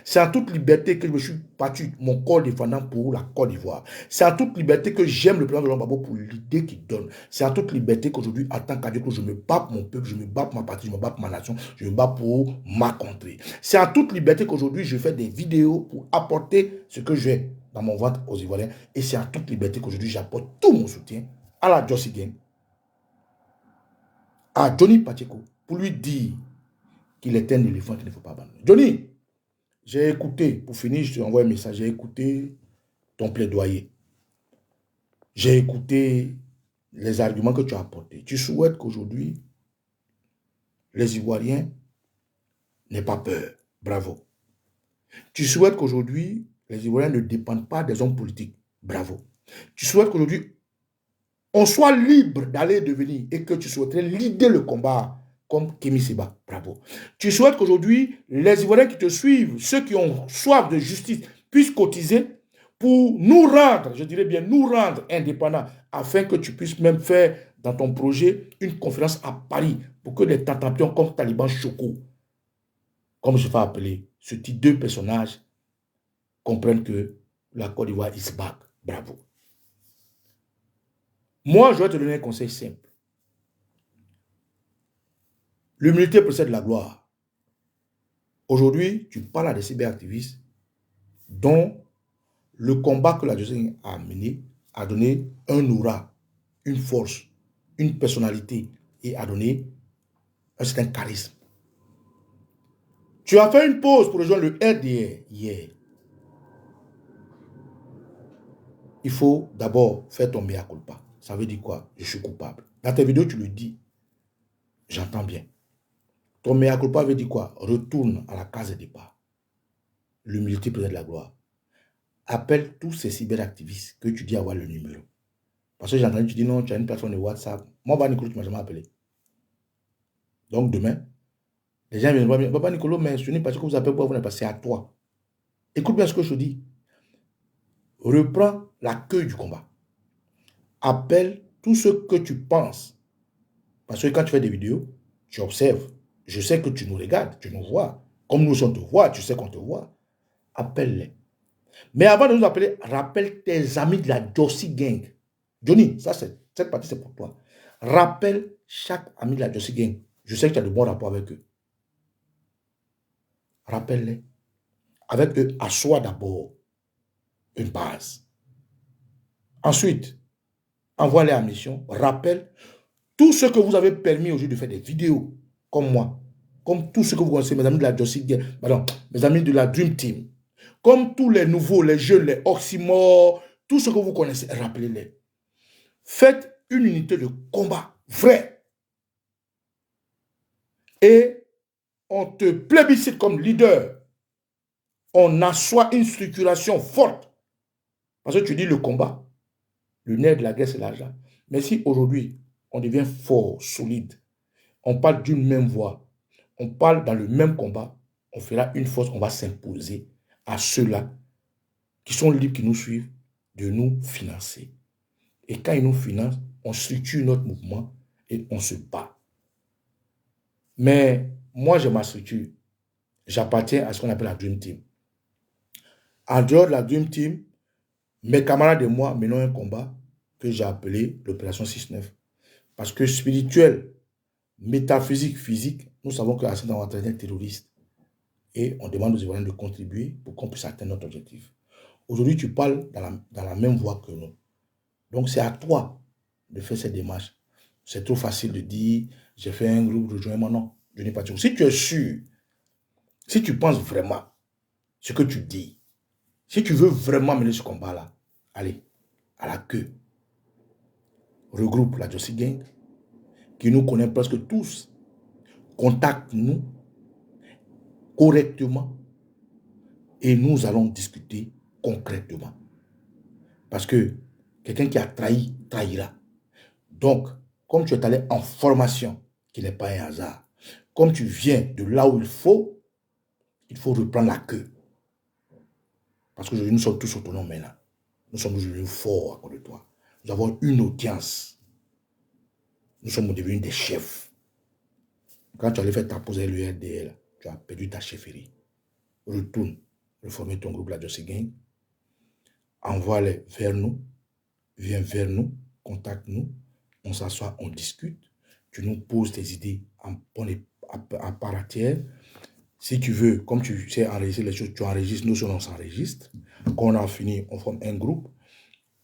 C'est en toute liberté que je me suis battu mon corps défendant pour la Côte d'Ivoire. C'est en toute liberté que j'aime le président de Gbagbo pour l'idée qu'il donne. C'est en toute liberté qu'aujourd'hui, en tant qu'adulte, je me bats pour mon peuple, je me bats pour ma patrie, je me bats pour ma nation, je me bats pour ma contrée. C'est en toute liberté qu'aujourd'hui, je fais des vidéos pour apporter ce que j'ai dans mon ventre aux Ivoiriens. Et c'est en toute liberté qu'aujourd'hui, j'apporte tout mon soutien à la Jossy Gang, à Johnny Pacheco, pour lui dire qu'il est un éléphant qu'il ne faut pas abandonner. Johnny, j'ai écouté, pour finir, je te envoie un message, j'ai écouté ton plaidoyer. J'ai écouté les arguments que tu as apportés. Tu souhaites qu'aujourd'hui, les Ivoiriens n'aient pas peur. Bravo. Tu souhaites qu'aujourd'hui, les Ivoiriens ne dépendent pas des hommes politiques. Bravo. Tu souhaites qu'aujourd'hui, on soit libre d'aller et de venir et que tu souhaiterais leader le combat comme Kémy Séba. Bravo. Tu souhaites qu'aujourd'hui, les Ivoiriens qui te suivent, ceux qui ont soif de justice, puissent cotiser pour nous rendre, je dirais bien nous rendre indépendants, afin que tu puisses même faire dans ton projet une conférence à Paris pour que les tatapions comme Taliban Choco, comme je vais appeler, ce type de personnages comprennent que la Côte d'Ivoire is back. Bravo. Moi, je vais te donner un conseil simple. L'humilité précède la gloire. Aujourd'hui, tu parles à des cyberactivistes dont le combat que la José a mené a donné un aura, une force, une personnalité et a donné un certain charisme. Tu as fait une pause pour rejoindre le RDR hier. Il faut d'abord faire ton mea culpa. Ça veut dire quoi? Je suis coupable. Dans tes vidéos, tu le dis. J'entends bien. Ton mea culpa veut dire quoi? Retourne à la case de départ. L'humilité précède la gloire. Appelle tous ces cyberactivistes que tu dis avoir le numéro. Parce que j'ai entendu, tu dis non, tu as une plateforme de WhatsApp. Moi, Baba Nicolo, tu ne m'as jamais appelé. Donc demain, les gens viennent voir, Baba Nicolo, mais ce n'est pas ce que vous appelez pour vous, c'est à toi. Écoute bien ce que je te dis. Reprends l'accueil du combat. Appelle tout ce que tu penses. Parce que quand tu fais des vidéos, tu observes. Je sais que tu nous regardes, tu nous vois. Comme nous, on te voit, tu sais qu'on te voit. Appelle-les. Mais avant de nous appeler, rappelle tes amis de la Jossi Gang. Johnny, cette partie, c'est pour toi. Rappelle chaque ami de la Jossi Gang. Je sais que tu as de bons rapports avec eux. Rappelle-les. Avec eux, assois d'abord une base. Ensuite, envoie-les en mission. Rappelle tout ce que vous avez permis aujourd'hui de faire des vidéos, comme moi. Comme tout ce que vous connaissez, mes amis de la Jossi Gang. Pardon, mes amis de la Dream Team. Comme tous les nouveaux, les jeunes, les oxymores, tout ce que vous connaissez, rappelez-les. Faites une unité de combat vrai. Et on te plébiscite comme leader. On assoit une structuration forte. Parce que tu dis le combat, le nerf de la guerre, c'est l'argent. Mais si aujourd'hui, on devient fort, solide, on parle d'une même voix, on parle dans le même combat, on fera une force, on va s'imposer à ceux-là qui sont libres, qui nous suivent, de nous financer. Et quand ils nous financent, on structure notre mouvement et on se bat. Mais moi, j'ai ma structure. J'appartiens à ce qu'on appelle la Dream Team. En dehors de la Dream Team, mes camarades et moi menons un combat que j'ai appelé l'opération 6-9. Parce que spirituel, métaphysique, physique, nous savons que Assad va être un terroriste. Et on demande aux Ivoiriens de contribuer pour qu'on puisse atteindre notre objectif. Aujourd'hui, tu parles dans la même voie que nous. Donc, c'est à toi de faire cette démarche. C'est trop facile de dire, j'ai fait un groupe, rejoins-moi. Non, je n'ai pas de. Si tu es sûr, si tu penses vraiment ce que tu dis, si tu veux vraiment mener ce combat-là, allez, à la queue, regroupe la Jossi Gang, qui nous connaît presque tous, contacte-nous correctement et nous allons discuter concrètement. Parce que quelqu'un qui a trahi, trahira. Donc, comme tu es allé en formation, qui n'est pas un hasard, comme tu viens de là où il faut reprendre la queue. Parce qu'aujourd'hui, nous sommes tous autonomes maintenant. Nous sommes devenus forts à cause de toi. Nous avons une audience. Nous sommes devenus des chefs. Quand tu allais faire ta pause à l'URDL, tu as perdu ta chefferie. Retourne, reformer ton groupe, la Jossi Gang. Envoie-les vers nous. Viens vers nous. Contacte-nous. On s'assoit, on discute. Tu nous poses tes idées à part entière. Si tu veux, comme tu sais enregistrer les choses, tu enregistres, nous on s'enregistre. Quand on a fini, on forme un groupe.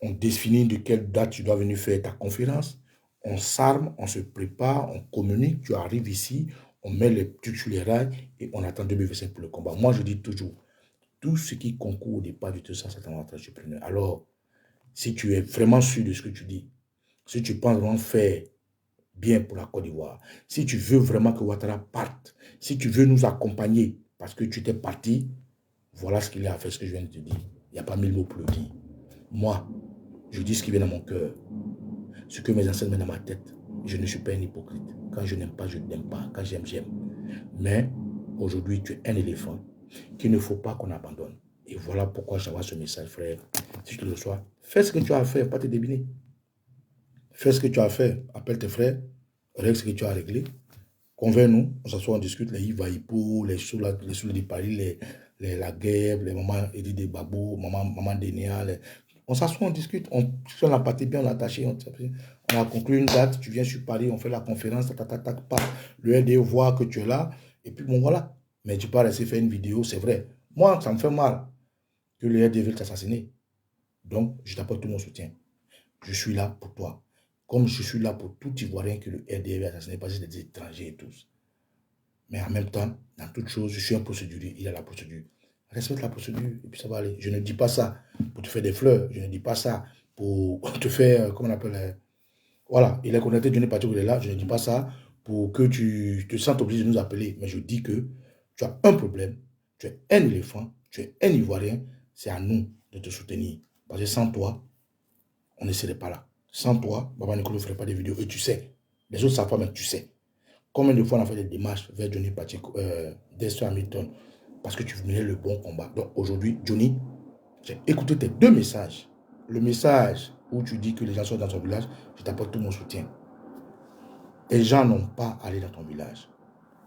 On définit de quelle date tu dois venir faire ta conférence. On s'arme, on se prépare, on communique. Tu arrives ici, on met les trucs sur les rails et on attend 2025 pour le combat. Moi, je dis toujours, tout ce qui concourt au départ du 200, c'est un entrepreneur. Alors, si tu es vraiment sûr de ce que tu dis, si tu penses vraiment faire bien pour la Côte d'Ivoire, si tu veux vraiment que Ouattara parte, si tu veux nous accompagner parce que tu t'es parti, voilà ce qu'il y a à faire, ce que je viens de te dire. Il n'y a pas mille mots pour le dire. Moi, je dis ce qui vient dans mon cœur, ce que mes ancêtres mettent dans ma tête. Je ne suis pas un hypocrite. Quand je n'aime pas, je n'aime pas. Quand j'aime, j'aime. Mais aujourd'hui, tu es un éléphant qu'il ne faut pas qu'on abandonne. Et voilà pourquoi j'envoie ce message, frère. Si tu le reçois, fais ce que tu as à faire, pas te débiner. Fais ce que tu as à faire. Appelle tes frères, règle ce que tu as à régler. Convainc-nous, on s'assoit, on discute, les Ivaïpo, les sous de Paris, la guerre, les mamans Edith de Babou, maman Dénéa. On s'assoit, on discute, si on a parti bien, on a attaché, on a conclu une date, tu viens sur Paris, on fait la conférence, le RD voit que tu es là, et puis bon voilà. Mais tu peux rester faire une vidéo, c'est vrai. Moi, ça me fait mal que le RD veut t'assassiner. Donc, je t'apporte tout mon soutien. Je suis là pour toi. Comme je suis là pour tout Ivoirien que le RD veut assassiner, parce que c'est des étrangers et tous. Mais en même temps, dans toute chose, je suis un procédurier, il a la procédure. Respecte la procédure et puis ça va aller. Je ne dis pas ça pour te faire des fleurs. Je ne dis pas ça pour te faire, comment on appelle, voilà, il est connecté, Johnny Pacheco, il est là. Je ne dis pas ça pour que tu te sentes obligé de nous appeler. Mais je dis que tu as un problème, tu es un éléphant, tu es un Ivoirien. C'est à nous de te soutenir. Parce que sans toi, on ne serait pas là. Sans toi, Baba Nicolas ne ferait pas des vidéos. Et tu sais, les autres ne savent pas, mais tu sais. Combien de fois on a fait des démarches vers Johnny Pacheco, Destro Hamilton, parce que tu menais le bon combat. Donc aujourd'hui, Johnny, j'ai écouté tes deux messages. Le message où tu dis que les gens sont dans ton village, je t'apporte tout mon soutien. Les gens n'ont pas à aller dans ton village.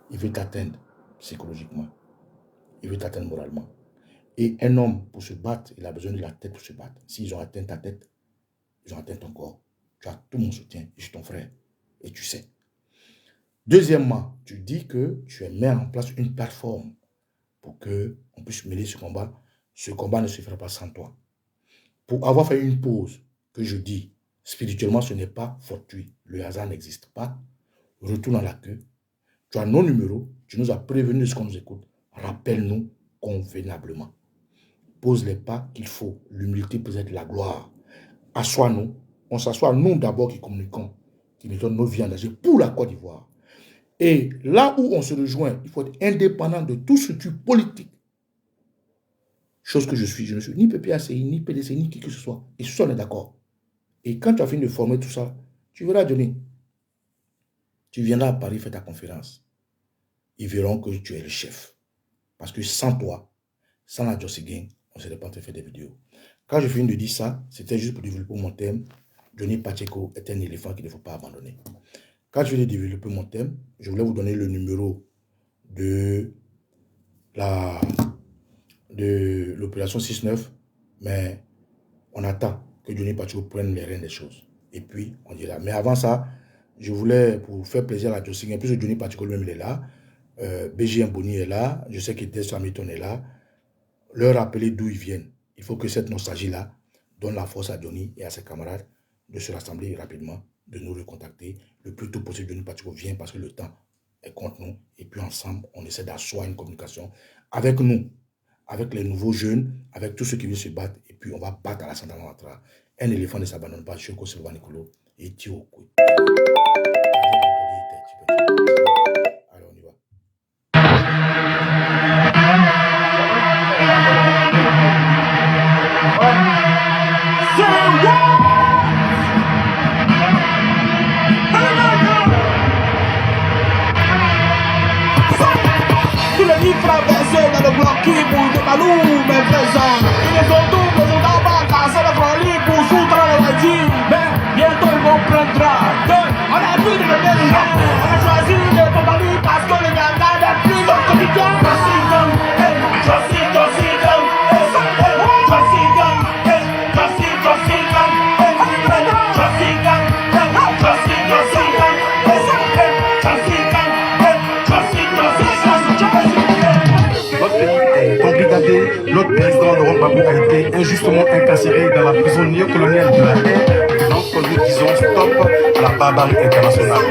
Ils veulent t'atteindre psychologiquement. Ils veulent t'atteindre moralement. Et un homme, pour se battre, il a besoin de la tête pour se battre. S'ils ont atteint ta tête, ils ont atteint ton corps. Tu as tout mon soutien. Je suis ton frère. Et tu sais. Deuxièmement, tu dis que tu mets en place une plateforme pour qu'on puisse mener ce combat. Ce combat ne se fera pas sans toi. Pour avoir fait une pause, que je dis, spirituellement, ce n'est pas fortuit. Le hasard n'existe pas. Retourne à la queue. Tu as nos numéros. Tu nous as prévenus de ce qu'on nous écoute. Rappelle-nous convenablement. Pose les pas qu'il faut. L'humilité peut être la gloire. Assois-nous. On s'assoit, nous d'abord qui communiquons, qui mettons nos vies en danger pour la Côte d'Ivoire. Et là où on se rejoint, il faut être indépendant de toute structure politique. Chose que je ne suis ni PPACI, ni PDC, ni qui que ce soit. Et ce, on est d'accord. Et quand tu as fini de former tout ça, tu verras, Johnny. Tu viendras à Paris faire ta conférence. Ils verront que tu es le chef. Parce que sans toi, sans la Jossy Gang, on ne serait pas en train de faire des vidéos. Quand je finis de dire ça, c'était juste pour développer mon thème. Johnny Pacheco est un éléphant qu'il ne faut pas abandonner. Quand je vais développer mon thème, je voulais vous donner le numéro de l'opération 6-9, mais on attend que Johnny Pacheco prenne les rênes des choses. Et puis, on dira. Mais avant ça, je voulais, pour faire plaisir à la Jossy Gang, puisque Johnny Pacheco lui-même est là, BG Mboni est là, je sais que Destro Hamilton est là, leur rappeler d'où ils viennent. Il faut que cette nostalgie-là donne la force à Johnny et à ses camarades de se rassembler rapidement, de nous recontacter. Le plus tôt possible, Johnny Pacheco vient parce que le temps est contre nous. Et puis ensemble, on essaie d'asseoir une communication avec nous, avec les nouveaux jeunes, avec tous ceux qui viennent se battre. Et puis on va battre à la Santa Matra. Un éléphant ne s'abandonne pas. Choko Silva Nicolo et Tio. Allez, on y va. Tous les livres traversés dans le bloc qui bouge de Malou, mes présents. Ils les ont tous besoin d'abord, casser le front pour foutre le voiture. Mais bientôt ils vont prendre deux. On a plus de bébés, on a choisi de combattre parce que les gars n'est plus dans le quotidien. Notre président Laurent Gbagbo a été injustement incarcéré dans la prison néocoloniale de la haine. Donc nous disons stop à la barbarie internationale.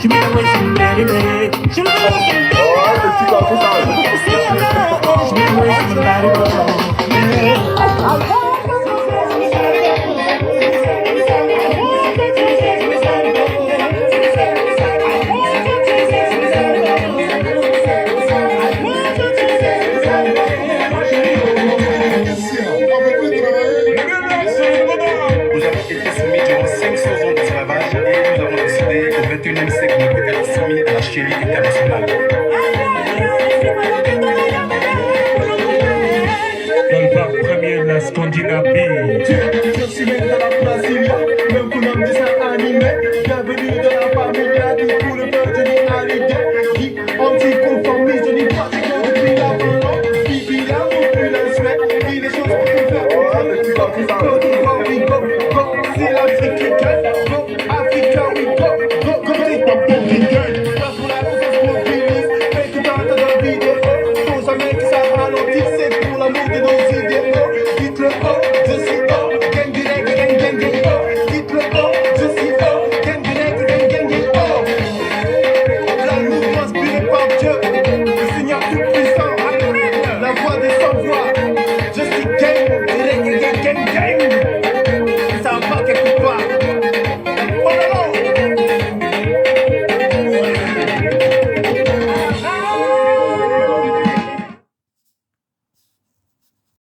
She been away from daddy, baby. She been away from daddy, Nous avons été soumis durant 500 ans d'esclavage et nous avons décidé au 21e siècle d'être soumis à la chérie internationale. L'album premier de la Scandinavie.